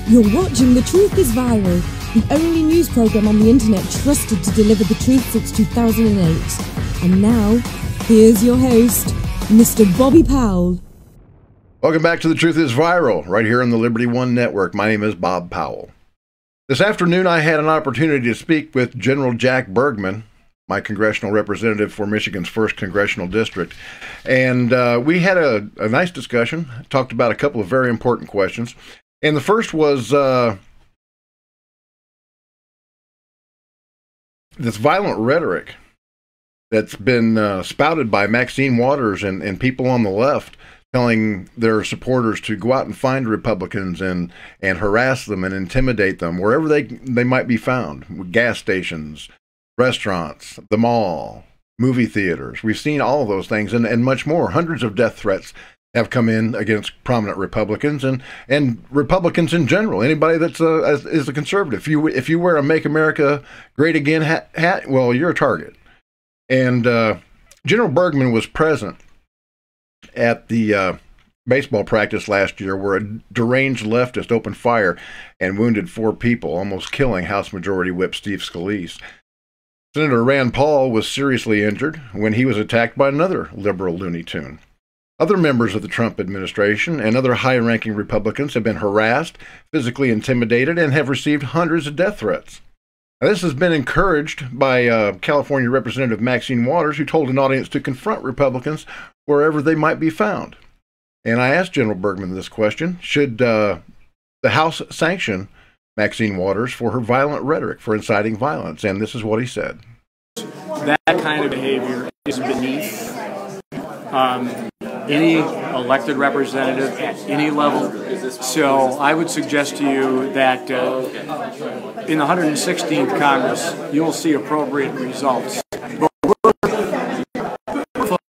You're watching The Truth is Viral, the only news program on the internet trusted to deliver the truth since 2008. And now, here's your host, Mr. Bobby Powell. Welcome back to The Truth is Viral, right here on the Liberty One Network. My name is Bob Powell. This afternoon, I had an opportunity to speak with General Jack Bergman, my congressional representative for Michigan's 1st Congressional District. And we had a nice discussion, talked about a couple of very important questions. And the first was this violent rhetoric that's been spouted by Maxine Waters and people on the left, telling their supporters to go out and find Republicans and harass them and intimidate them wherever they might be found. Gas stations, restaurants, the mall, movie theaters. We've seen all of those things and much more. Hundreds of death threats have come in against prominent Republicans and Republicans in general. Anybody that's is a conservative. If you wear a "Make America Great Again" hat, well, you're a target. And General Bergman was present at the baseball practice last year where a deranged leftist opened fire and wounded 4 people, almost killing House Majority Whip Steve Scalise. Senator Rand Paul was seriously injured when he was attacked by another liberal Looney Tune. Other members of the Trump administration and other high-ranking Republicans have been harassed, physically intimidated, and have received hundreds of death threats. Now, this has been encouraged by California Representative Maxine Waters, who told an audience to confront Republicans wherever they might be found. And I asked General Bergman this question: should the House sanction Maxine Waters for her violent rhetoric, for inciting violence? And this is what he said. That kind of behavior is beneath any elected representative at any level. So I would suggest to you that in the 116th Congress, you'll see appropriate results. But we're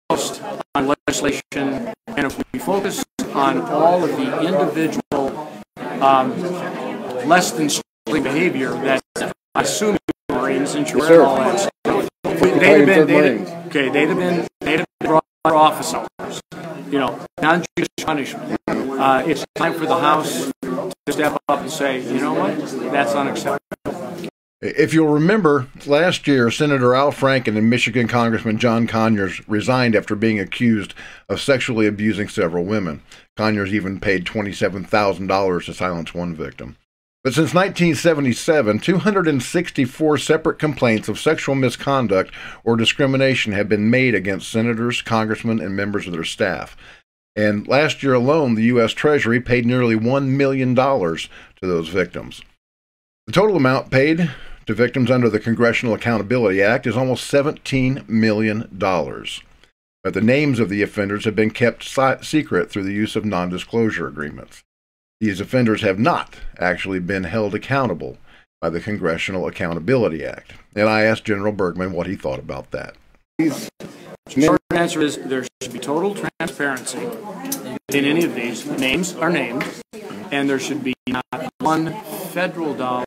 focused on legislation, and if we focus on all of the individual less than sterling behavior that I assume Marines and all that stuff, they'd have been brought to office hours. Non-judicial punishment. It's time for the House to step up and say, you know what, that's unacceptable. If you'll remember, last year, Senator Al Franken and Michigan Congressman John Conyers resigned after being accused of sexually abusing several women. Conyers even paid $27,000 to silence one victim. But since 1977, 264 separate complaints of sexual misconduct or discrimination have been made against senators, congressmen, and members of their staff. And last year alone, the US Treasury paid nearly $1 million to those victims. The total amount paid to victims under the Congressional Accountability Act is almost $17 million. But the names of the offenders have been kept secret through the use of non-disclosure agreements. These offenders have not actually been held accountable by the Congressional Accountability Act. And I asked General Bergman what he thought about that. Short answer is there should be total transparency in any of these. Names are named, and there should be not one federal dollar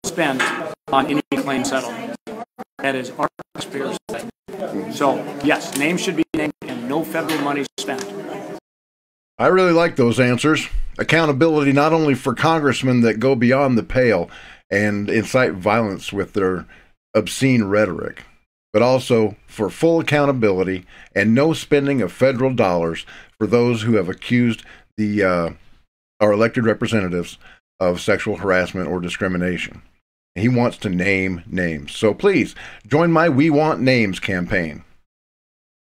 spent on any claim settlement. That is our taxpayers' money. So, yes, names should be named and no federal money spent. I really like those answers. Accountability not only for congressmen that go beyond the pale and incite violence with their obscene rhetoric, but also for full accountability and no spending of federal dollars for those who have accused our elected representatives of sexual harassment or discrimination. He wants to name names. So please join my We Want Names campaign.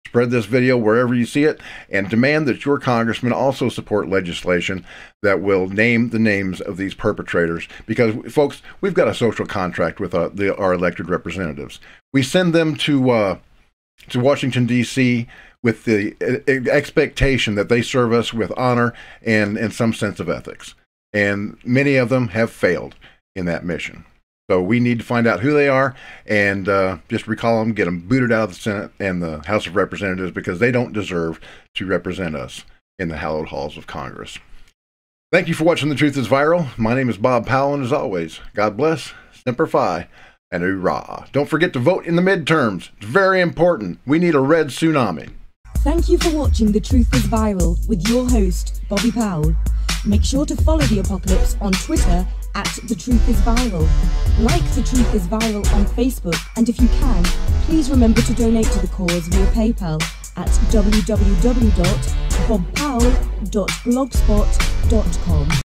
Spread this video wherever you see it and demand that your congressman also support legislation that will name the names of these perpetrators. Because, folks, we've got a social contract with our elected representatives. We send them to Washington, D.C. with the expectation that they serve us with honor and some sense of ethics. And many of them have failed in that mission. So we need to find out who they are and just recall them, get them booted out of the Senate and the House of Representatives because they don't deserve to represent us in the hallowed halls of Congress. Thank you for watching The Truth is Viral. My name is Bob Powell, and as always, God bless, Semper Fi, and hoorah. Don't forget to vote in the midterms. It's very important. We need a red tsunami. Thank you for watching The Truth is Viral with your host, Bobby Powell. Make sure to follow The Apocalypse on Twitter @The Truth Is Viral. Like The Truth Is Viral on Facebook, and if you can, please remember to donate to the cause via PayPal at www.bobpowell.blogspot.com.